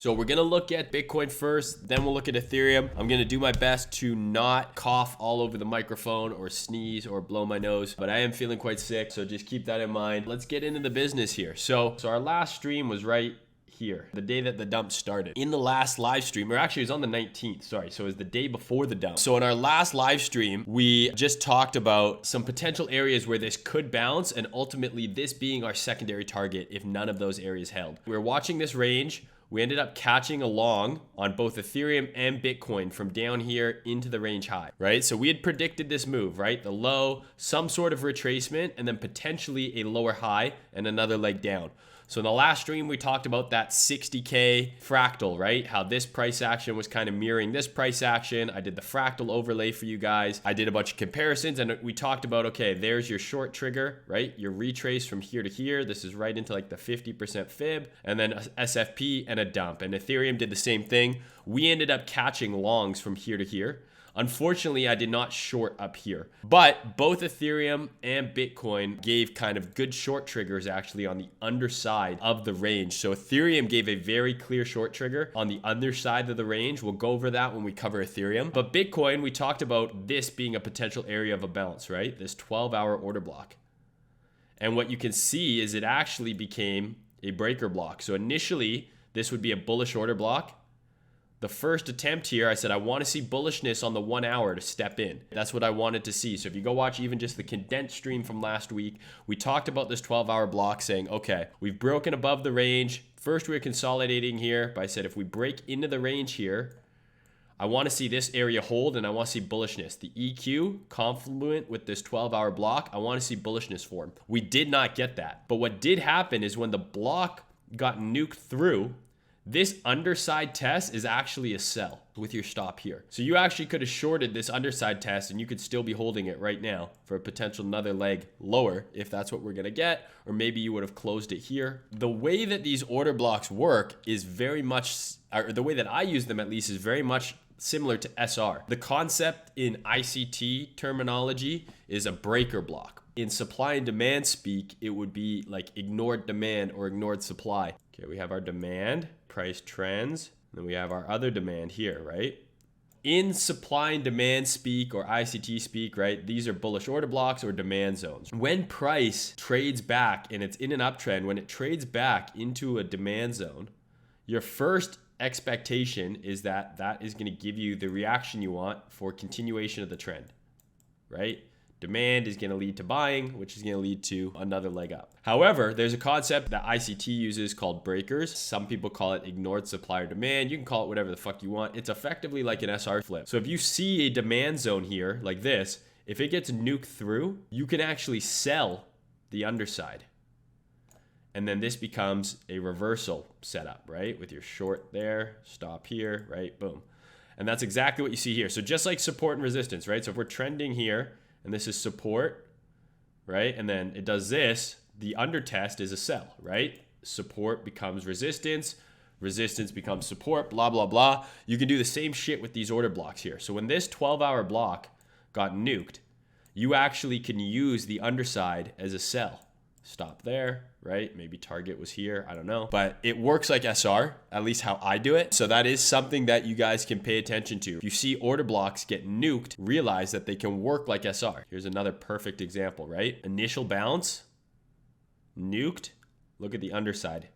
So we're gonna look at Bitcoin first, then we'll look at Ethereum. I'm gonna do my best to not cough all over the microphone or sneeze or blow my nose, but I am feeling quite sick, so just keep that in mind. Let's get into the business here. So our last stream was right here, the day that the dump started. In the last live stream, or actually it was on the 19th, sorry, so it was the day before the dump. So in our last live stream, we just talked about some potential areas where this could bounce, and ultimately this being our secondary target if none of those areas held. We were watching this range. We ended up catching along on both Ethereum and Bitcoin from down here into the range high, right? So we had predicted this move, right? The low, some sort of retracement, and then potentially a lower high and another leg down. So in the last stream, we talked about that 60K fractal, right? How this price action was kind of mirroring this price action. I did the fractal overlay for you guys. I did a bunch of comparisons and we talked about, okay, there's your short trigger, right? Your retrace from here to here. This is right into like the 50% fib, and then a SFP and a dump. And Ethereum did the same thing. We ended up catching longs from here to here. Unfortunately, I did not short up here, but both Ethereum and Bitcoin gave kind of good short triggers actually on the underside of the range. So Ethereum gave a very clear short trigger on the underside of the range. We'll go over that when we cover Ethereum. But Bitcoin, we talked about this being a potential area of a bounce, right? This 12-hour order block. And what you can see is it actually became a breaker block. So initially, this would be a bullish order block. The first attempt here, I said, I want to see bullishness on the 1 hour to step in. That's what I wanted to see. So if you go watch even just the condensed stream from last week, we talked about this 12-hour block saying, okay, we've broken above the range. First, we're consolidating here. But I said, if we break into the range here, I want to see this area hold and I want to see bullishness. The EQ confluent with this 12-hour block, I want to see bullishness form. We did not get that. But what did happen is when the block got nuked through, this underside test is actually a sell with your stop here. So you actually could have shorted this underside test and you could still be holding it right now for a potential another leg lower if that's what we're gonna get, or maybe you would have closed it here. The way that these order blocks work is very much, or the way that I use them at least, is very much similar to SR. The concept in ICT terminology is a breaker block. In supply and demand speak, it would be like ignored demand or ignored supply. Okay, we have our demand, price trends, then we have our other demand here, right? In supply and demand speak or ICT speak, right? These are bullish order blocks or demand zones. When price trades back and it's in an uptrend, when it trades back into a demand zone, your first expectation is that that is going to give you the reaction you want for continuation of the trend, right? Demand is going to lead to buying, which is going to lead to another leg up. However, there's a concept that ICT uses called breakers. Some people call it ignored supply or demand. You can call it whatever the fuck you want. It's effectively like an SR flip. So if you see a demand zone here like this, if it gets nuked through, you can actually sell the underside. And then this becomes a reversal setup, right? With your short there, stop here, right? Boom. And that's exactly what you see here. So just like support and resistance, right? So if we're trending here, and this is support, right? And then it does this, the under test is a sell, right? Support becomes resistance, resistance becomes support, blah, blah, blah. You can do the same shit with these order blocks here. So when this 12-hour block got nuked, you actually can use the underside as a sell. Stop there, right? Maybe target was here, I don't know. But it works like SR, at least how I do it. So that is something that you guys can pay attention to. If you see order blocks get nuked, realize that they can work like SR. Here's another perfect example, right? Initial bounce, nuked, look at the underside,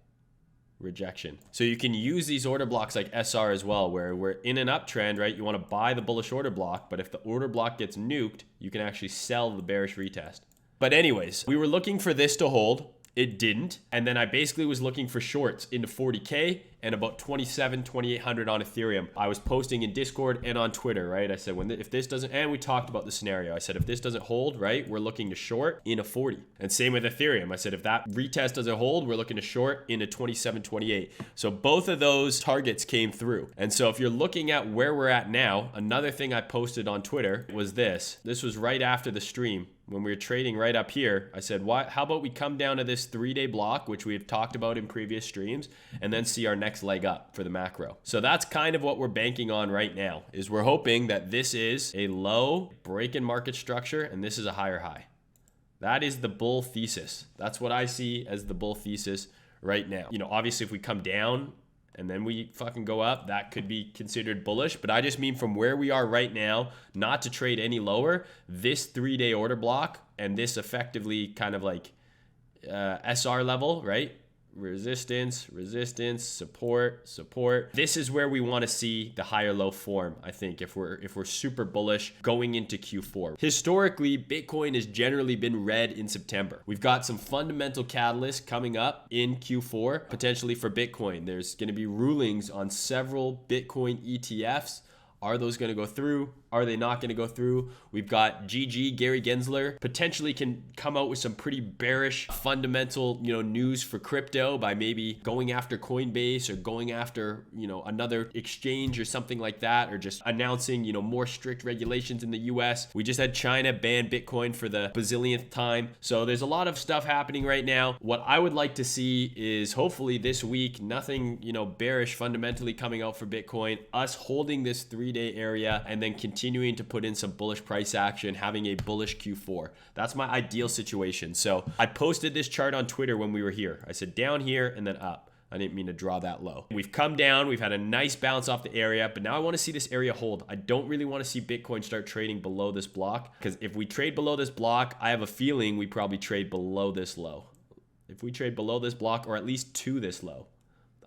rejection. So you can use these order blocks like SR as well, where we're in an uptrend, right? You want to buy the bullish order block, but if the order block gets nuked, you can actually sell the bearish retest. But anyways, we were looking for this to hold. It didn't. And then I basically was looking for shorts into 40K and about 2,800 on Ethereum. I was posting in Discord and on Twitter, right? I said, if this doesn't, and we talked about the scenario. I said, if this doesn't hold, right, we're looking to short into 40. And same with Ethereum. I said, if that retest doesn't hold, we're looking to short into 2728. So both of those targets came through. And so if you're looking at where we're at now, another thing I posted on Twitter was this. This was right after the stream. When we were trading right up here, I said, how about we come down to this 3-day block, which we've talked about in previous streams, and then see our next leg up for the macro. So that's kind of what we're banking on right now, is we're hoping that this is a low break in market structure and this is a higher high. That is the bull thesis. That's what I see as the bull thesis right now. You know, obviously if we come down and then we fucking go up, that could be considered bullish. But I just mean from where we are right now, not to trade any lower, this 3-day order block and this effectively kind of like SR level, right? Resistance, resistance, support, support. This is where we want to see the higher low form, I think, if we're super bullish going into Q4. Historically, Bitcoin has generally been red in September. We've got some fundamental catalysts coming up in Q4, potentially for Bitcoin. There's going to be rulings on several Bitcoin ETFs. Are those going to go through? Are they not going to go through? We've got Gary Gensler potentially can come out with some pretty bearish fundamental, news for crypto by maybe going after Coinbase or going after, another exchange or something like that, or just announcing, more strict regulations in the US. We just had China ban Bitcoin for the bazillionth time. So there's a lot of stuff happening right now. What I would like to see is hopefully this week, nothing, bearish fundamentally coming out for Bitcoin, us holding this 3-day area and then continuing to put in some bullish price action, having a bullish Q4. That's my ideal situation. So I posted this chart on Twitter when we were here. I said down here and then up. I didn't mean to draw that low. We've come down, we've had a nice bounce off the area, but now I want to see this area hold. I don't really want to see Bitcoin start trading below this block, because if we trade below this block, I have a feeling we probably trade below this low. If we trade below this block, or at least to this low.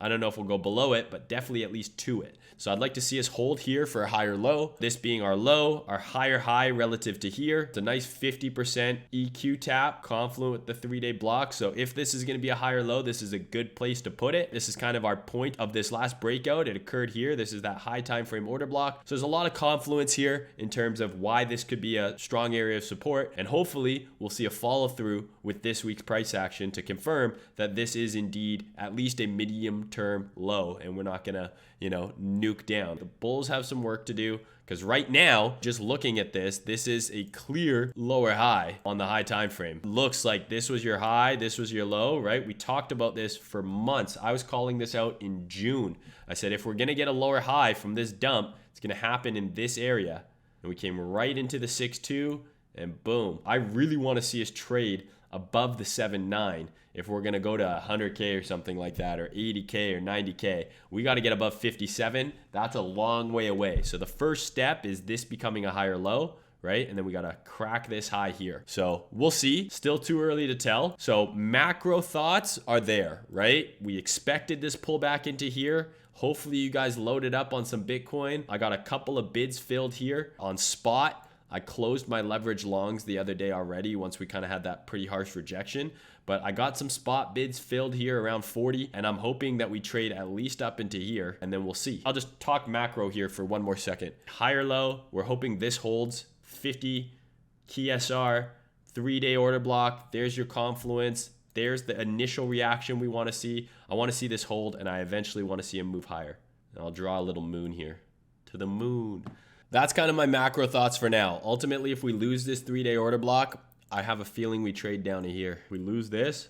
I don't know if we'll go below it, but definitely at least to it. So I'd like to see us hold here for a higher low. This being our low, our higher high relative to here. It's a nice 50% EQ tap, confluent with the 3-day block. So if this is going to be a higher low, this is a good place to put it. This is kind of our point of this last breakout. It occurred here. This is that high time frame order block. So there's a lot of confluence here in terms of why this could be a strong area of support. And hopefully we'll see a follow through with this week's price action to confirm that this is indeed at least a medium term low, and we're not gonna nuke down. The bulls have some work to do, because right now, just looking at this is a clear lower high on the high time frame. Looks like this was your high, this was your low, right? We talked about this for months. I was calling this out in June. I said if we're gonna get a lower high from this dump, it's gonna happen in this area. And we came right into the 6.2 and boom. I really want to see us trade above the 7.9 if we're going to go to 100K or something like that, or 80K or 90K. We got to get above 57. That's a long way away. So the first step is this becoming a higher low, right? And then we got to crack this high here. So we'll see. Still too early to tell. So macro thoughts are there, right? We expected this pullback into here. Hopefully you guys loaded up on some Bitcoin. I got a couple of bids filled here on spot. I closed my leverage longs the other day already once we kind of had that pretty harsh rejection. But I got some spot bids filled here around 40, and I'm hoping that we trade at least up into here, and then we'll see. I'll just talk macro here for one more second. Higher low, we're hoping this holds 50 key SR, 3-day order block. There's your confluence. There's the initial reaction we want to see. I want to see this hold, and I eventually want to see him move higher. And I'll draw a little moon here. To the moon. That's kind of my macro thoughts for now. Ultimately, if we lose this 3-day order block, I have a feeling we trade down to here. We lose this,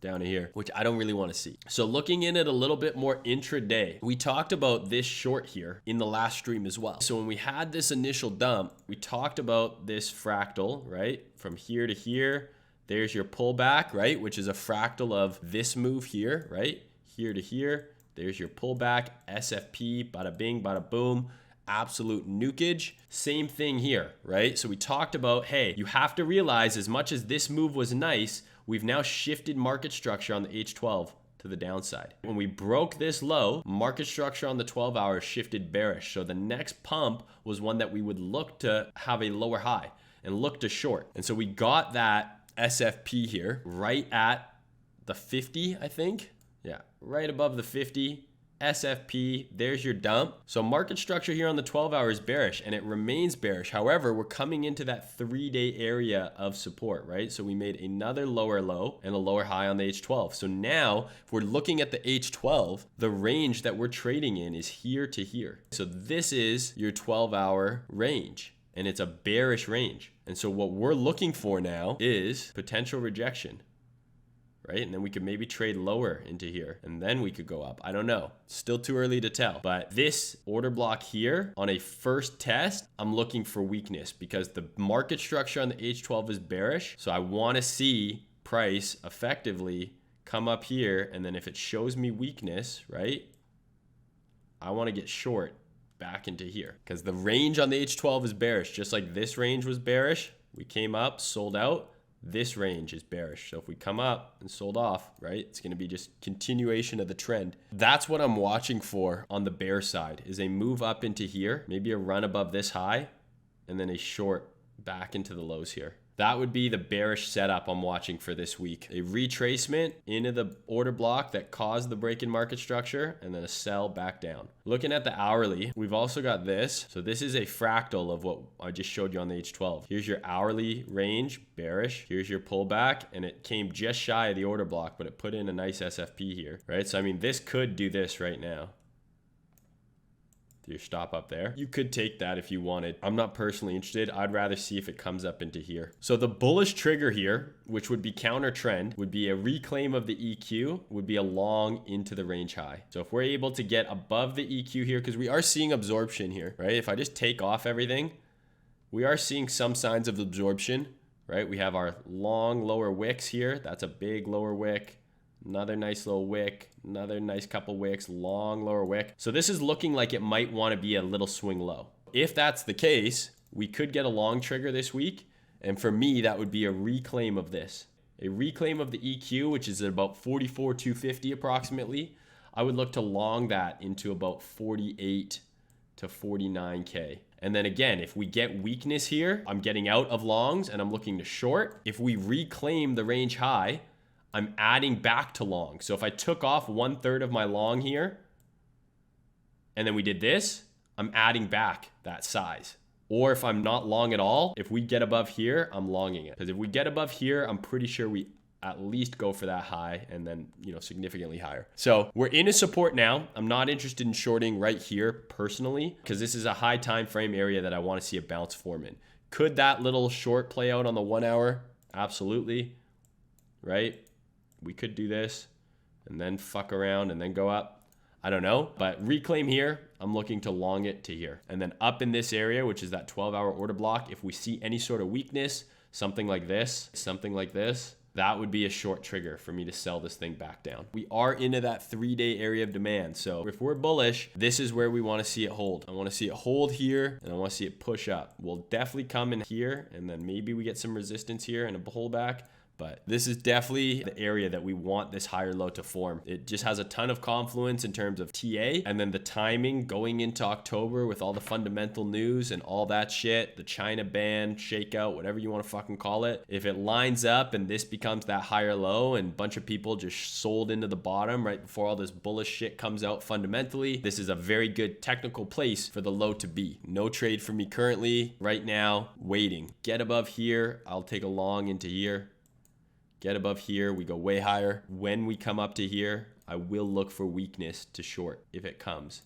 down to here, which I don't really want to see. So looking in it a little bit more intraday, we talked about this short here in the last stream as well. So when we had this initial dump, we talked about this fractal, right? From here to here, there's your pullback, right? Which is a fractal of this move here, right? Here to here, there's your pullback, SFP, bada bing, bada boom. Absolute nukage. Same thing here, right? So we talked about, hey, you have to realize as much as this move was nice, we've now shifted market structure on the H12 to the downside. When we broke this low, market structure on the 12 hours shifted bearish. So the next pump was one that we would look to have a lower high and look to short. And so we got that SFP here right at the 50, I think. Yeah, right above the 50. SFP, there's your dump. So market structure here on the 12 hour is bearish, and it remains bearish. However, we're coming into that 3-day area of support, right? So we made another lower low and a lower high on the H12. So now if we're looking at the H12, the range that we're trading in is here to here. So this is your 12-hour range, and it's a bearish range. And so what we're looking for now is potential rejection. Right? And then we could maybe trade lower into here, and then we could go up. I don't know. Still too early to tell. But this order block here on a first test, I'm looking for weakness because the market structure on the H12 is bearish. So I want to see price effectively come up here. And then if it shows me weakness, right? I want to get short back into here because the range on the H12 is bearish. Just like this range was bearish, we came up, sold out. This range is bearish. So if we come up and sold off, right, it's going to be just continuation of the trend. That's what I'm watching for on the bear side, is a move up into here, maybe a run above this high, and then a short back into the lows here. That would be the bearish setup I'm watching for this week. A retracement into the order block that caused the break in market structure, and then a sell back down. Looking at the hourly, we've also got this. So this is a fractal of what I just showed you on the H12. Here's your hourly range, bearish. Here's your pullback, and it came just shy of the order block, but it put in a nice SFP here, right? So I mean, this could do this right now. Your stop up there. You could take that if you wanted. I'm not personally interested. I'd rather see if it comes up into here. So the bullish trigger here, which would be counter trend, would be a reclaim of the EQ, would be a long into the range high. So if we're able to get above the EQ here, because we are seeing absorption here, right? If I just take off everything, we are seeing some signs of absorption, right? We have our long lower wicks here. That's a big lower wick. Another nice little wick, another nice couple wicks, long lower wick. So this is looking like it might want to be a little swing low. If that's the case, we could get a long trigger this week. And for me, that would be a reclaim of this. A reclaim of the EQ, which is at about 44,250 approximately. I would look to long that into about 48 to 49K. And then again, if we get weakness here, I'm getting out of longs and I'm looking to short. If we reclaim the range high, I'm adding back to long. So if I took off 1/3 of my long here, and then we did this, I'm adding back that size. Or if I'm not long at all, if we get above here, I'm longing it. Because if we get above here, I'm pretty sure we at least go for that high and then, significantly higher. So we're in a support now. I'm not interested in shorting right here personally, because this is a high time frame area that I want to see a bounce form in. Could that little short play out on the 1 hour? Absolutely, right? We could do this and then fuck around and then go up. I don't know, but reclaim here, I'm looking to long it to here. And then up in this area, which is that 12-hour order block, if we see any sort of weakness, something like this, that would be a short trigger for me to sell this thing back down. We are into that 3-day area of demand. So if we're bullish, this is where we want to see it hold. I want to see it hold here and I want to see it push up. We'll definitely come in here and then maybe we get some resistance here and a pullback. But this is definitely the area that we want this higher low to form. It just has a ton of confluence in terms of TA, and then the timing going into October with all the fundamental news and all that shit, the China ban, shakeout, whatever you want to fucking call it. If it lines up and this becomes that higher low and a bunch of people just sold into the bottom right before all this bullish shit comes out fundamentally, this is a very good technical place for the low to be. No trade for me currently, right now, waiting. Get above here, I'll take a long into here. Get above here, we go way higher. When we come up to here, I will look for weakness to short if it comes.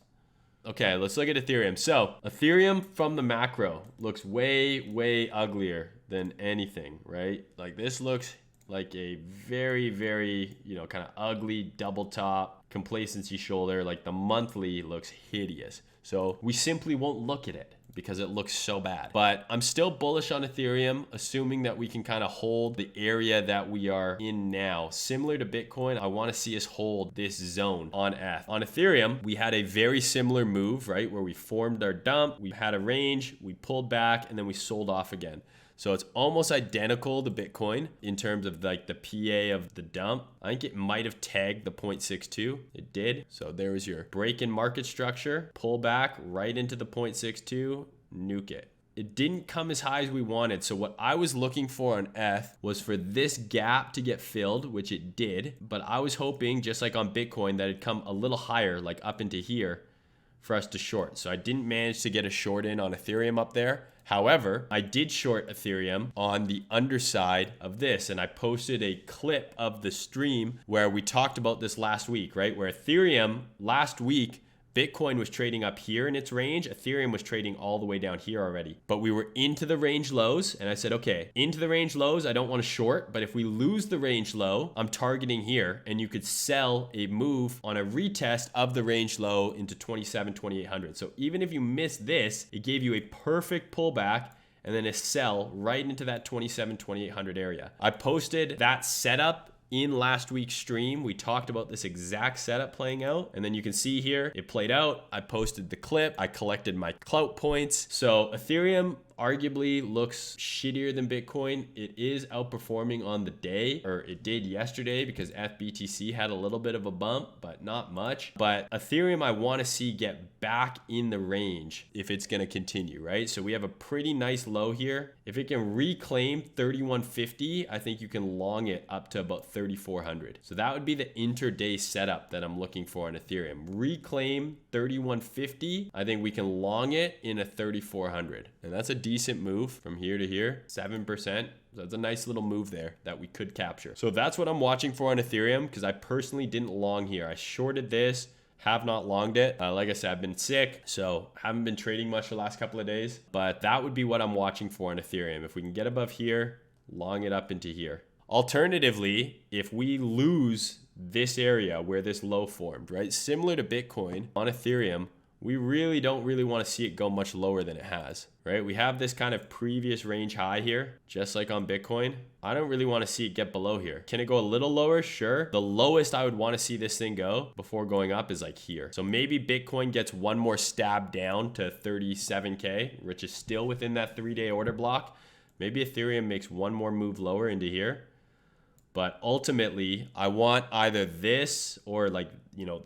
Okay, let's look at Ethereum. So Ethereum from the macro looks way, way uglier than anything, right? Like this looks like a very, very, kind of ugly double top complacency shoulder. Like the monthly looks hideous. So we simply won't look at it because it looks so bad. But I'm still bullish on Ethereum, assuming that we can kind of hold the area that we are in now. Similar to Bitcoin, I want to see us hold this zone on ETH. On Ethereum, we had a very similar move, right? Where we formed our dump, we had a range, we pulled back, and then we sold off again. So it's almost identical to Bitcoin in terms of like the PA of the dump. I think it might have tagged the 0.62. It did. So there was your break in market structure, pull back right into the 0.62, nuke it. It didn't come as high as we wanted. So what I was looking for on ETH was for this gap to get filled, which it did. But I was hoping, just like on Bitcoin, that it'd come a little higher, like up into here, for us to short. So I didn't manage to get a short in on Ethereum up there. However, I did short Ethereum on the underside of this, and I posted a clip of the stream where we talked about this last week, right? Where Ethereum last week, Bitcoin was trading up here in its range. Ethereum was trading all the way down here already. But we were into the range lows, and I said, okay, into the range lows, I don't want to short, but if we lose the range low, I'm targeting here, and you could sell a move on a retest of the range low into 2800. So even if you miss this, it gave you a perfect pullback and then a sell right into that 2800 area. I posted that setup in last week's stream, we talked about this exact setup playing out. And then you can see here, it played out. I posted the clip. I collected my clout points. So Ethereum arguably looks shittier than Bitcoin. It is outperforming on the day, or it did yesterday, because FBTC had a little bit of a bump, but not much. But Ethereum, I want to see get back in the range if it's going to continue, right? So we have a pretty nice low here. If it can reclaim 3150, I think you can long it up to about 3400. So that would be the intraday setup that I'm looking for on Ethereum. Reclaim 3150. I think we can long it in a 3400. And that's a decent move from here to here, 7%. That's a nice little move there that we could capture. So that's what I'm watching for on Ethereum, because I personally didn't long here. I shorted this, have not longed it. Like I said, I've been sick, so haven't been trading much the last couple of days. But that would be what I'm watching for on Ethereum. If we can get above here, long it up into here. Alternatively, if we lose this area where this low formed, right? Similar to Bitcoin, on Ethereum, we really don't want to see it go much lower than it has, right? We have this kind of previous range high here, just like on Bitcoin. I don't really want to see it get below here. Can it go a little lower? Sure. The lowest I would want to see this thing go before going up is like here. So maybe Bitcoin gets one more stab down to 37K, which is still within that 3-day order block. Maybe Ethereum makes one more move lower into here. But ultimately, I want either this or like,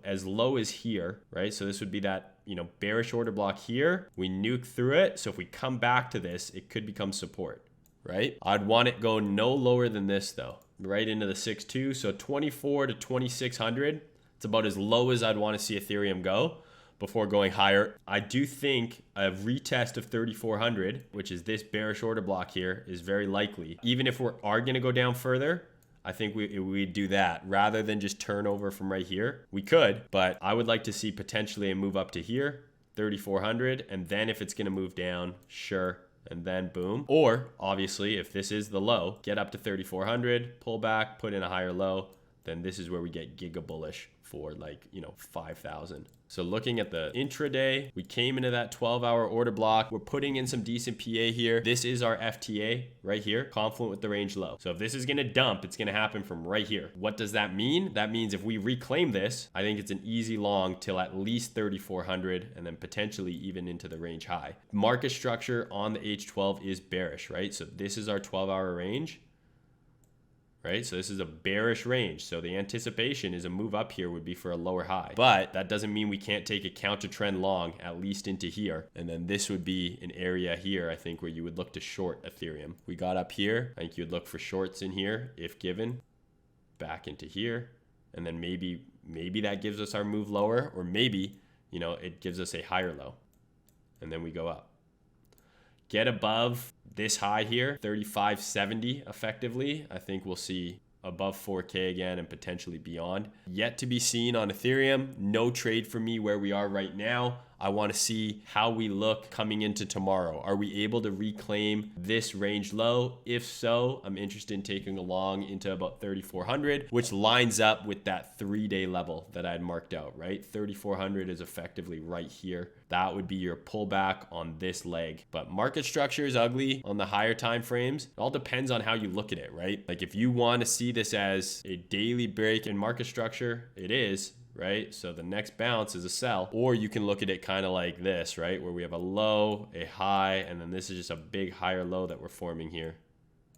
as low as here, right? So this would be that, bearish order block here. We nuke through it. So if we come back to this, it could become support, right? I'd want it go no lower than this though, right into the 6.2. So 24 to 2600. It's about as low as I'd want to see Ethereum go before going higher. I do think a retest of 3400, which is this bearish order block here, is very likely. Even if we are going to go down further, I think we'd do that rather than just turn over from right here. We could, but I would like to see potentially a move up to here, 3,400. And then if it's going to move down, sure. And then boom. Or obviously, if this is the low, get up to 3,400, pull back, put in a higher low. Then this is where we get giga bullish for 5,000. So looking at the intraday, we came into that 12-hour order block. We're putting in some decent PA here. This is our FTA right here, confluent with the range low. So if this is going to dump, it's going to happen from right here. What does that mean? That means if we reclaim this, I think it's an easy long till at least 3,400 and then potentially even into the range high. Market structure on the H12 is bearish, right? So this is our 12-hour range. Right? So this is a bearish range. So the anticipation is a move up here would be for a lower high. But that doesn't mean we can't take a counter trend long, at least into here. And then this would be an area here, I think, where you would look to short Ethereum. We got up here. I think you'd look for shorts in here if given. Back into here. And then maybe that gives us our move lower, or maybe, it gives us a higher low. And then we go up. Get above this high here, 3570 effectively. I think we'll see above 4K again and potentially beyond. Yet to be seen on Ethereum. No trade for me where we are right now. I want to see how we look coming into tomorrow. Are we able to reclaim this range low? If so, I'm interested in taking along into about 3,400, which lines up with that 3-day level that I had marked out, right? 3,400 is effectively right here. That would be your pullback on this leg. But market structure is ugly on the higher time frames. It all depends on how you look at it, right? Like if you want to see this as a daily break in market structure, it is. Right? So the next bounce is a sell, or you can look at it kind of like this, right? Where we have a low, a high, and then this is just a big higher low that we're forming here,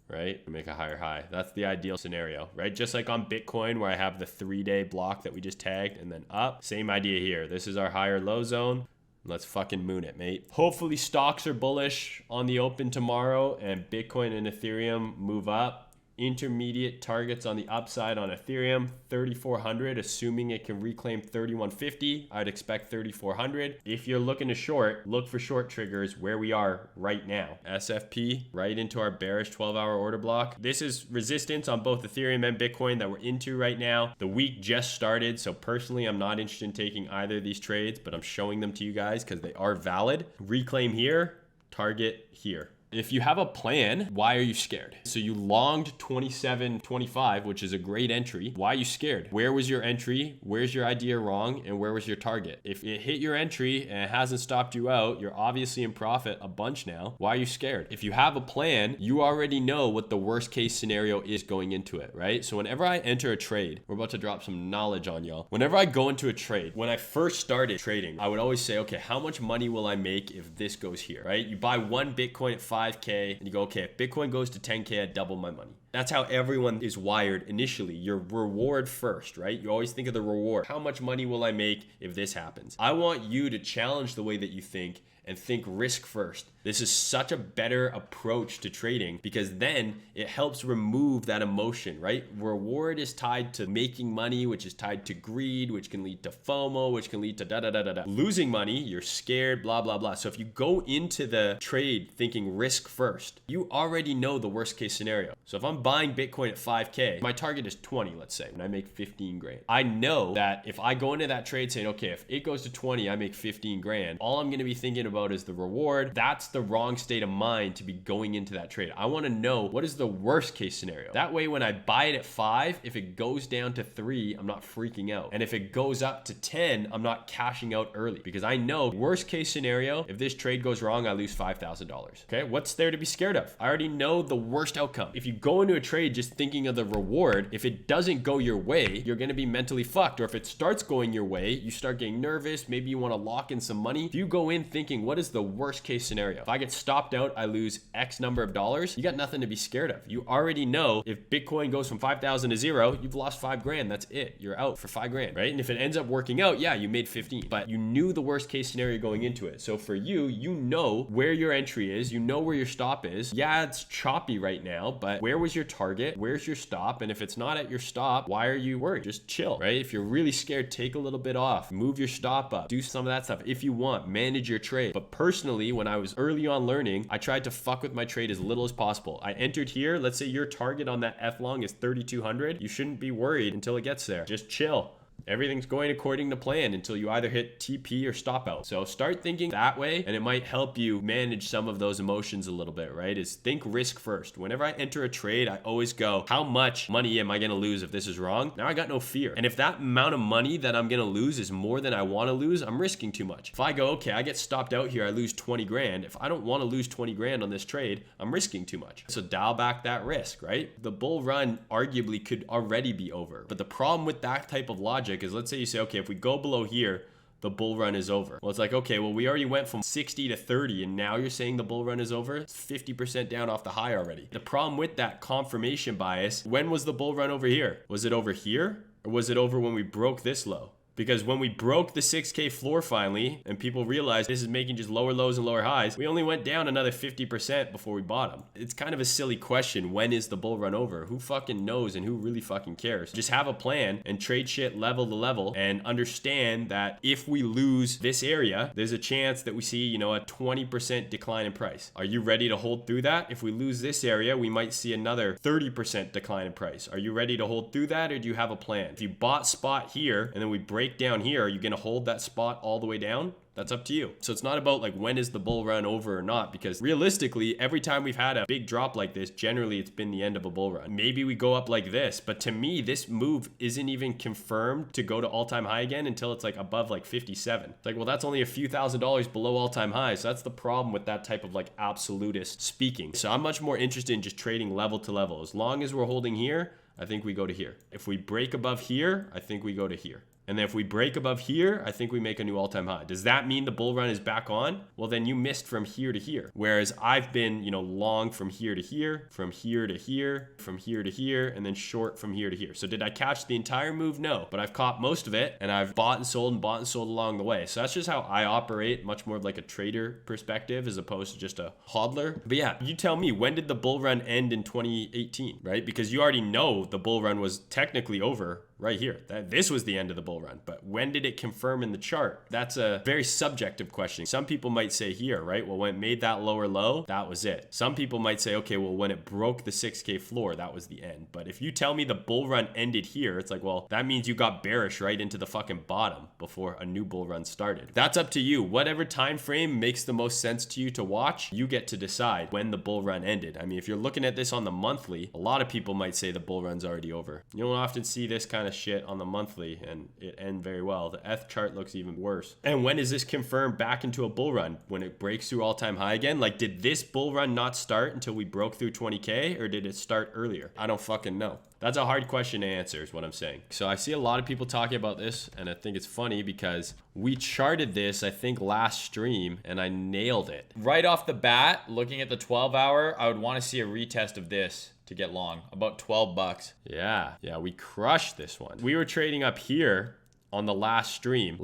right? Make a higher high. That's the ideal scenario, right? Just like on Bitcoin where I have the 3-day block that we just tagged and then up. Same idea here. This is our higher low zone. Let's fucking moon it, mate. Hopefully stocks are bullish on the open tomorrow and Bitcoin and Ethereum move up. Intermediate targets on the upside on Ethereum, 3,400, assuming it can reclaim 3,150. I'd expect 3,400. If you're looking to short, look for short triggers where we are right now. SFP right into our bearish 12-hour order block. This is resistance on both Ethereum and Bitcoin that we're into right now. The week just started, so personally, I'm not interested in taking either of these trades, but I'm showing them to you guys because they are valid. Reclaim here, target here. If you have a plan, why are you scared? So you longed 27.25, which is a great entry. Why are you scared? Where was your entry? Where's your idea wrong? And where was your target? If it hit your entry and it hasn't stopped you out, you're obviously in profit a bunch now. Why are you scared? If you have a plan, you already know what the worst case scenario is going into it, right? So whenever I enter a trade, we're about to drop some knowledge on y'all. Whenever I go into a trade, when I first started trading, I would always say, okay, how much money will I make if this goes here, right? You buy one Bitcoin at 5K and you go, okay, if Bitcoin goes to 10K, I double my money. That's how everyone is wired initially. Your reward first, right? You always think of the reward. How much money will I make if this happens? I want you to challenge the way that you think and think risk first. This is such a better approach to trading because then it helps remove that emotion, right? Reward is tied to making money, which is tied to greed, which can lead to FOMO, which can lead to da-da-da-da-da. Losing money, you're scared, blah, blah, blah. So if you go into the trade thinking risk first, you already know the worst case scenario. So if I'm buying Bitcoin at 5K, my target is 20, let's say, and I make 15 grand. I know that if I go into that trade saying, okay, if it goes to 20, I make 15 grand, all I'm going to be thinking about is the reward. That's the wrong state of mind to be going into that trade. I want to know what is the worst case scenario. That way, when I buy it at 5, if it goes down to 3, I'm not freaking out. And if it goes up to 10, I'm not cashing out early because I know worst case scenario, if this trade goes wrong, I lose $5,000. Okay, what's there to be scared of? I already know the worst outcome. If you go into a trade just thinking of the reward, if it doesn't go your way, you're going to be mentally fucked. Or if it starts going your way, you start getting nervous. Maybe you want to lock in some money. If you go in thinking, what is the worst case scenario? If I get stopped out, I lose X number of dollars. You got nothing to be scared of. You already know if Bitcoin goes from 5,000 to 0, you've lost 5 grand. That's it. You're out for 5 grand, right? And if it ends up working out, yeah, you made 15, but you knew the worst case scenario going into it. So for you, you know where your entry is, you know where your stop is. Yeah, it's choppy right now, but where was your target? Where's your stop? And if it's not at your stop, why are you worried? Just chill, right? If you're really scared, take a little bit off, move your stop up, do some of that stuff. If you want, manage your trade. But personally, when I was early on learning, I tried to fuck with my trade as little as possible. I entered here. Let's say your target on that F long is 3,200. You shouldn't be worried until it gets there. Just chill. Everything's going according to plan until you either hit TP or stop out. So start thinking that way, and it might help you manage some of those emotions a little bit, right? Is think risk first. Whenever I enter a trade, I always go, how much money am I going to lose if this is wrong? Now I got no fear. And if that amount of money that I'm going to lose is more than I want to lose, I'm risking too much. If I go, okay, I get stopped out here, I lose 20 grand. If I don't want to lose 20 grand on this trade, I'm risking too much. So dial back that risk, right? The bull run arguably could already be over. But the problem with that type of logic is, let's say you say, okay, if we go below here, the bull run is over. Well, it's like, okay, well, we already went from 60 to 30 and now you're saying the bull run is over? It's 50% down off the high already. The problem with that confirmation bias, when was the bull run over here? Was it over here? Or was it over when we broke this low? Because when we broke the 6K floor finally, and people realized this is making just lower lows and lower highs, we only went down another 50% before we bottomed. It's kind of a silly question. When is the bull run over? Who fucking knows and who really fucking cares? Just have a plan and trade shit level to level and understand that if we lose this area, there's a chance that we see, a 20% decline in price. Are you ready to hold through that? If we lose this area, we might see another 30% decline in price. Are you ready to hold through that, or do you have a plan? If you bought spot here and then we break down here, are you going to hold that spot all the way down? That's up to you. So it's not about like when is the bull run over or not, because realistically, every time we've had a big drop like this, generally it's been the end of a bull run. Maybe we go up like this, but to me, this move isn't even confirmed to go to all-time high again until it's like above like 57. It's like, well, that's only a few $1,000s below all-time high. So that's the problem with that type of like absolutist speaking. So I'm much more interested in just trading level to level. As long as we're holding here, I think we go to here. If we break above here, I think we go to here. And then if we break above here, I think we make a new all-time high. Does that mean the bull run is back on? Well, then you missed from here to here. Whereas I've been, long from here to here, from here to here, from here to here, and then short from here to here. So did I catch the entire move? No, but I've caught most of it, and I've bought and sold along the way. So that's just how I operate, much more of like a trader perspective as opposed to just a hodler. But yeah, you tell me, when did the bull run end in 2018, right? Because you already know the bull run was technically over right here. This was the end of the bull run. But when did it confirm in the chart? That's a very subjective question. Some people might say here, right? Well, when it made that lower low, that was it. Some people might say, okay, well, when it broke the 6K floor, that was the end. But if you tell me the bull run ended here, it's like, well, that means you got bearish right into the fucking bottom before a new bull run started. That's up to you. Whatever time frame makes the most sense to you to watch, you get to decide when the bull run ended. I mean, if you're looking at this on the monthly, a lot of people might say the bull run's already over. You don't often see this kind of shit on the monthly and it end very well. The ETH chart looks even worse. And when is this confirmed back into a bull run? When it breaks through all-time high again? Like, did this bull run not start until we broke through 20K, or did it start earlier? I don't fucking know. That's a hard question to answer is what I'm saying. So I see a lot of people talking about this, and I think it's funny because we charted this, I think, last stream, and I nailed it. Right off the bat, looking at the 12-hour, I would want to see a retest of this to get long, about 12 bucks. Yeah, we crushed this one. We were trading up here on the last stream,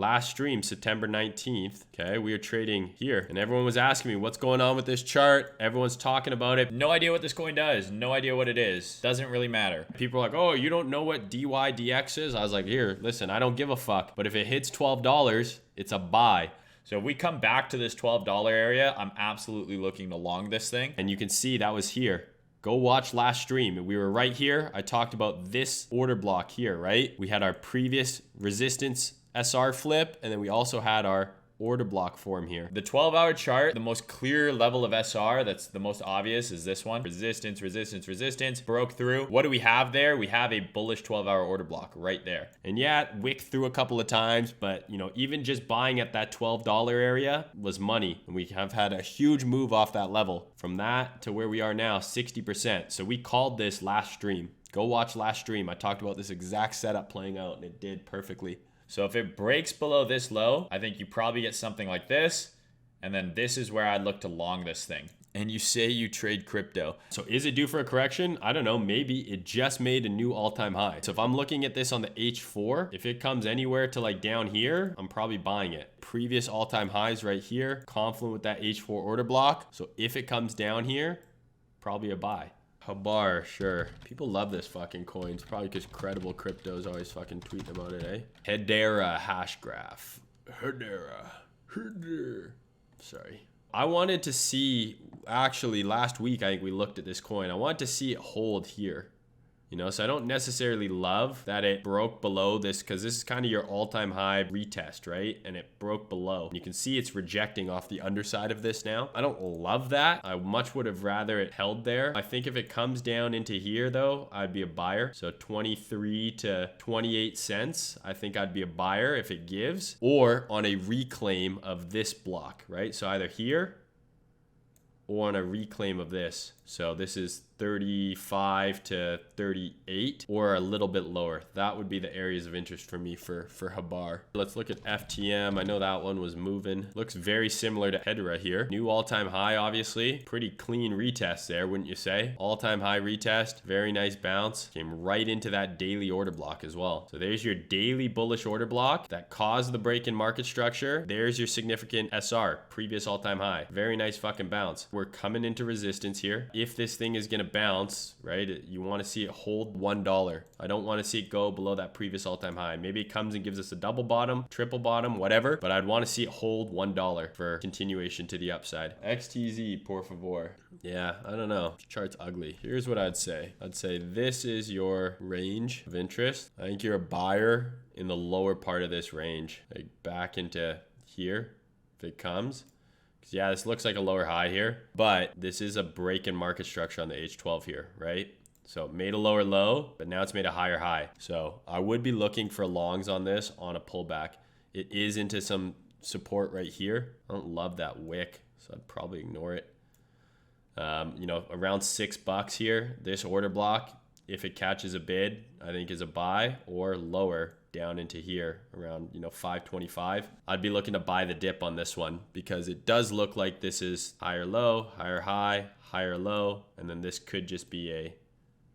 September 19th. Okay, we were trading here, and everyone was asking me what's going on with this chart. Everyone's talking about it. No idea what this coin does. No idea what it is. Doesn't really matter. People are like, oh, you don't know what DYDX is? I was like, here, listen, I don't give a fuck. But if it hits $12, it's a buy. So if we come back to this $12 area, I'm absolutely looking to long this thing. And you can see that was here. Go watch last stream. We were right here. I talked about this order block here, right? We had our previous resistance SR flip, and then we also had our order block form here. The 12-hour chart, the most clear level of SR, that's the most obvious, is this one. Resistance, resistance, resistance, broke through. What do we have there? We have a bullish 12-hour order block right there. And yeah, wick through a couple of times, but you know, even just buying at that $12 area was money. And we have had a huge move off that level. From that to where we are now, 60%. So we called this last stream. Go watch last stream. I talked about this exact setup playing out, and it did perfectly. So if it breaks below this low, I think you probably get something like this. And then this is where I'd look to long this thing. And you say you trade crypto. So is it due for a correction? I don't know. Maybe it just made a new all-time high. So if I'm looking at this on the H4, if it comes anywhere to like down here, I'm probably buying it. Previous all-time highs right here, confluent with that H4 order block. So if it comes down here, probably a buy. HBAR, sure. People love this fucking coin. It's probably because credible cryptos always fucking tweet about it, eh? Hedera hash graph. Hedera. Sorry. I wanted to see, actually last week, I think we looked at this coin. I wanted to see it hold here. You know, so I don't necessarily love that it broke below this, because this is kind of your all-time high retest, right? And it broke below. You can see it's rejecting off the underside of this now. I don't love that. I much would have rather it held there. I think if it comes down into here, though, I'd be a buyer. So 23 to 28 cents, I think I'd be a buyer if it gives. Or on a reclaim of this block, right? So either here or on a reclaim of this. So this is 35 to 38 or a little bit lower. That would be the areas of interest for me for HBAR. Let's look at FTM. I know that one was moving. Looks very similar to Hedera here. New all-time high, obviously. Pretty clean retest there, wouldn't you say? All-time high retest. Very nice bounce. Came right into that daily order block as well. So there's your daily bullish order block that caused the break in market structure. There's your significant SR, previous all-time high. Very nice fucking bounce. We're coming into resistance here. If this thing is going to bounce, right, you want to see it hold $1. I don't want to see it go below that previous all-time high. Maybe it comes and gives us a double bottom, triple bottom, whatever, but I'd want to see it hold $1 for continuation to the upside. XTZ, por favor. Yeah, I don't know. Chart's ugly. Here's what I'd say. I'd say this is your range of interest. I think you're a buyer in the lower part of this range, like back into here if it comes. Yeah, this looks like a lower high here, but this is a break in market structure on the H12 here, right? So it made a lower low, but now it's made a higher high. So I would be looking for longs on this on a pullback. It is into some support right here. I don't love that wick, so I'd probably ignore it. You know, around $6 here, this order block, if it catches a bid, I think is a buy, or lower down into here around, you know, 525. I'd be looking to buy the dip on this one because it does look like this is higher low, higher high, higher low, and then this could just be a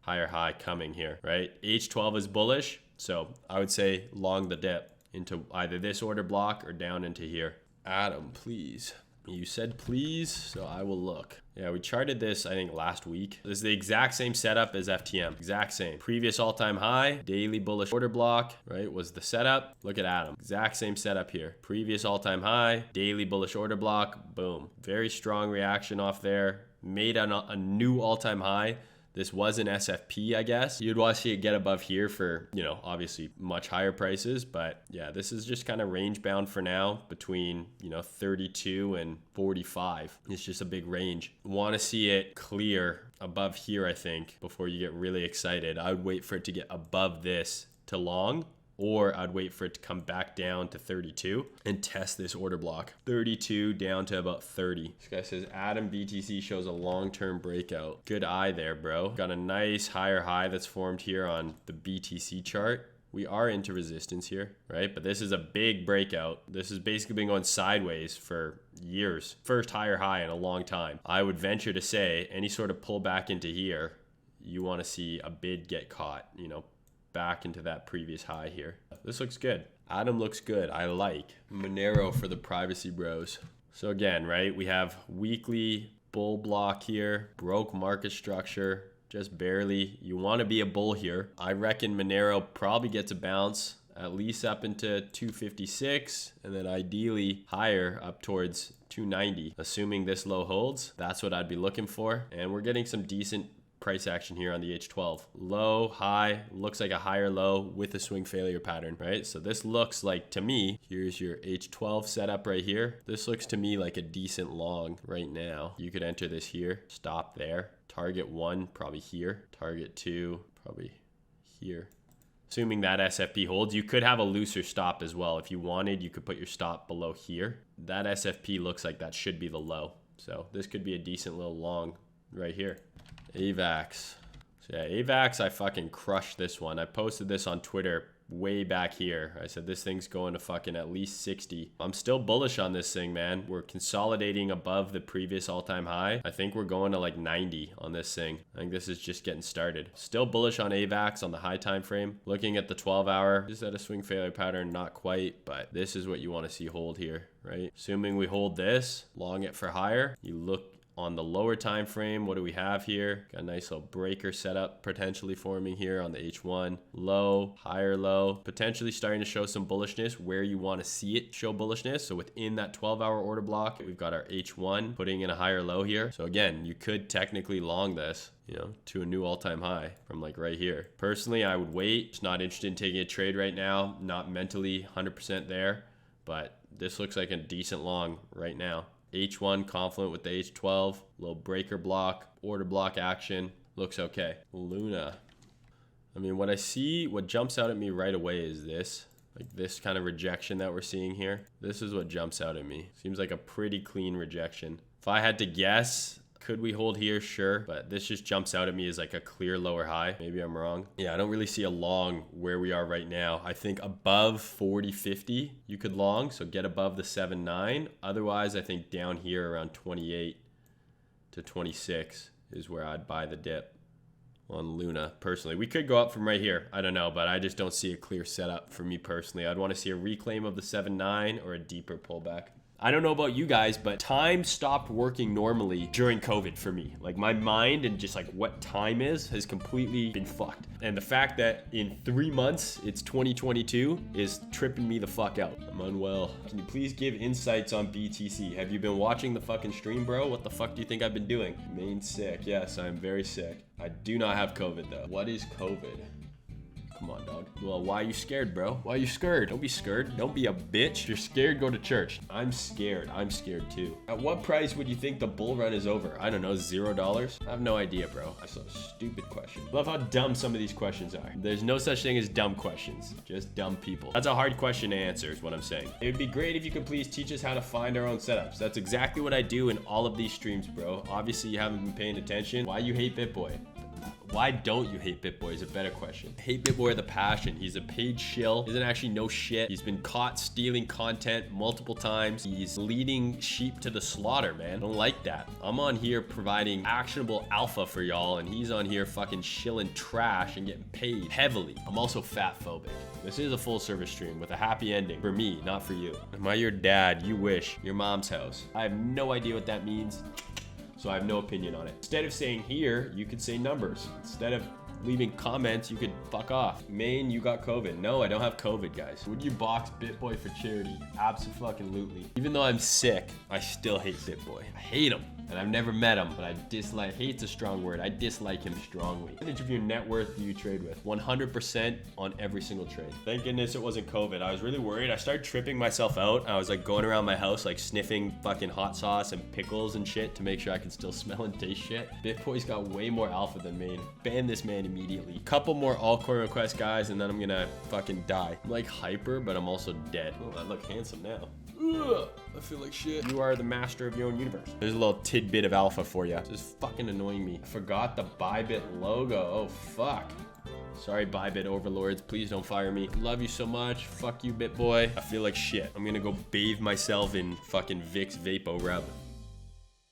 higher high coming here, right? H12 is bullish, so I would say long the dip into either this order block or down into here. Adam, please. You said please, so I will look. Yeah, we charted this, I think, last week. This is the exact same setup as FTM. Exact same. Previous all-time high, daily bullish order block, right, was the setup. Look at Adam. Exact same setup here. Previous all-time high, daily bullish order block, boom. Very strong reaction off there. Made a new all-time high. This was an SFP, I guess. You'd want to see it get above here for, you know, obviously much higher prices. But yeah, this is just kind of range bound for now between, you know, 32 and 45. It's just a big range. Want to see it clear above here, I think, before you get really excited. I would wait for it to get above this to long, or I'd wait for it to come back down to 32 and test this order block. 32 down to about 30. This guy says Adam BTC shows a long-term breakout. Good eye there, bro. Got a nice higher high that's formed here on the BTC chart. We are into resistance here, right? But this is a big breakout. This has basically been going sideways for years. First higher high in a long time. I would venture to say any sort of pullback into here, you want to see a bid get caught, you know, back into that previous high here. This looks good. Adam looks good. I like Monero for the privacy bros. So again, right, we have weekly bull block here, broke market structure, just barely. You want to be a bull here. I reckon Monero probably gets a bounce at least up into 256 and then ideally higher up towards 290. Assuming this low holds, that's what I'd be looking for. And we're getting some decent price action here on the H12. Low, high, looks like a higher low with a swing failure pattern, right? So this looks like, to me, here's your H12 setup right here. This looks to me like a decent long right now. You could enter this here, stop there. Target 1, probably here. Target 2, probably here. Assuming that SFP holds, you could have a looser stop as well. If you wanted, you could put your stop below here. That SFP looks like that should be the low. So this could be a decent little long right here. AVAX. So yeah, AVAX, I fucking crushed this one. I posted this on Twitter way back here. I said this thing's going to fucking at least 60. I'm still bullish on this thing, man. We're consolidating above the previous all-time high. I think we're going to like 90 on this thing. I think this is just getting started. Still bullish on AVAX on the high time frame. Looking at the 12-hour, just at a swing failure pattern, not quite, but this is what you want to see hold here, right? Assuming we hold this, long it for higher, you look on the lower time frame. What do we have here? Got a nice little breaker setup potentially forming here on the H1. Low, higher low, potentially starting to show some bullishness where you want to see it show bullishness. So within that 12-hour order block, we've got our H1 putting in a higher low here. So again, you could technically long this, you know, to a new all-time high from like right here. Personally, I would wait. Just not interested in taking a trade right now. Not mentally 100% there, but this looks like a decent long right now. H1 confluent with the H12, little breaker block, order block action, looks okay. Luna. I mean, what I see, what jumps out at me right away is this, like this kind of rejection that we're seeing here. This is what jumps out at me. Seems like a pretty clean rejection. If I had to guess, could we hold here? Sure. But this just jumps out at me as like a clear lower high. Maybe I'm wrong. Yeah, I don't really see a long where we are right now. I think above 40.50 you could long. So get above the 7.9. Otherwise, I think down here around 28 to 26 is where I'd buy the dip on Luna personally. We could go up from right here. I don't know, but I just don't see a clear setup for me personally. I'd want to see a reclaim of the 7.9 or a deeper pullback. I don't know about you guys, but time stopped working normally during COVID for me. Like my mind and just like what time is has completely been fucked. And the fact that in 3 months it's 2022 is tripping me the fuck out. I'm unwell. Can you please give insights on BTC? Have you been watching the fucking stream, bro? What the fuck do you think I've been doing? Mayne sick. Yes, I'm very sick. I do not have COVID though. What is COVID? Come on, dog. Well, why are you scared, bro? Why are you scared? Don't be scared. Don't be a bitch. If you're scared, go to church. I'm scared. I'm scared too. At what price would you think the bull run is over? I don't know, $0? I have no idea, bro. That's a stupid question. Love how dumb some of these questions are. There's no such thing as dumb questions, just dumb people. That's a hard question to answer is what I'm saying. It would be great if you could please teach us how to find our own setups. That's exactly what I do in all of these streams, bro. Obviously, you haven't been paying attention. Why you hate BitBoy? Why don't you hate BitBoy is a better question. I hate BitBoy with a passion. He's a paid shill. He doesn't actually know shit. He's been caught stealing content multiple times. He's leading sheep to the slaughter, man. I don't like that. I'm on here providing actionable alpha for y'all, and he's on here fucking shilling trash and getting paid heavily. I'm also fat phobic. This is a full service stream with a happy ending for me, not for you. Am I your dad? You wish. Your mom's house. I have no idea what that means, so I have no opinion on it. Instead of saying here, you could say numbers. Instead of leaving comments, you could fuck off. Mayne, you got COVID. No, I don't have COVID, guys. Would you box BitBoy for charity? Absolutely. Even though I'm sick, I still hate BitBoy. I hate him. And I've never met him, but I dislike, hate's a strong word. I dislike him strongly. What percentage of your net worth do you trade with? 100% on every single trade. Thank goodness it wasn't COVID. I was really worried. I started tripping myself out. I was like going around my house, like sniffing fucking hot sauce and pickles and shit to make sure I could still smell and taste shit. BitBoy's got way more alpha than Mayne. Ban this man immediately. Couple more altcoin requests, guys, and then I'm gonna fucking die. I'm like hyper, but I'm also dead. Oh, I look handsome now. Ugh, I feel like shit. You are the master of your own universe. There's a little tidbit of alpha for you. This is fucking annoying me. I forgot the Bybit logo. Oh, fuck. Sorry, Bybit overlords. Please don't fire me. Love you so much. Fuck you, BitBoy. I feel like shit. I'm gonna go bathe myself in fucking Vicks Vapo Rub.